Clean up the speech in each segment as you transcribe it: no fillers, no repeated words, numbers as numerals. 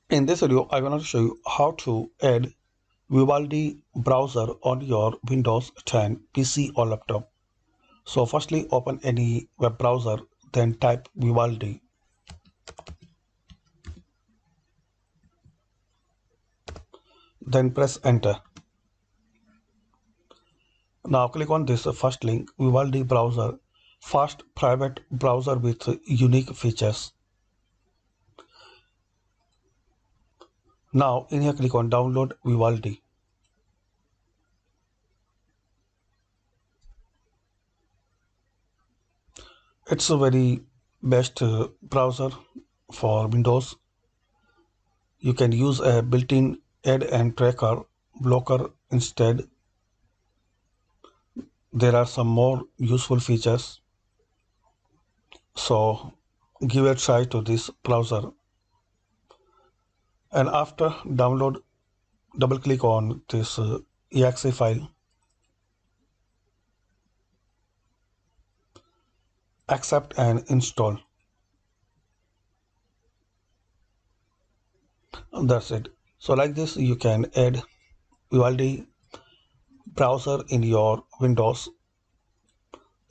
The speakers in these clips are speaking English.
In this video, I want to show you how to add Vivaldi browser on your Windows 10 PC or laptop. So firstly, open any web browser, then type Vivaldi. Then press enter. Now click on this first link, Vivaldi browser, fast private browser with unique features. Now in here click on download Vivaldi. It's a very best browser for Windows. You can use a built-in add and tracker blocker instead. There are some more useful features. So give a try to this browser. And after download, double click on this exe file. Accept and install. That's it. So like this, you can add Vivaldi browser in your Windows.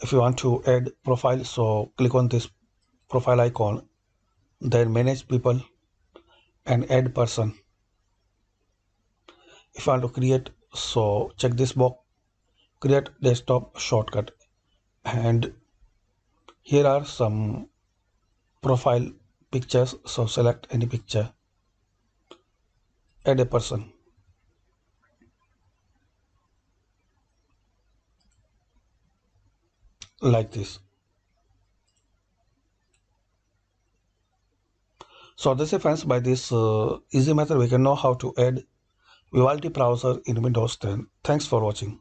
If you want to add profile, so click on this profile icon, then manage people and add person. If you want to create, so check this box, create desktop shortcut, and here are some profile pictures. So select any picture, add a person like this. So this is friends, by this easy method we can know how to add Vivaldi browser in Windows 10. Thanks for watching.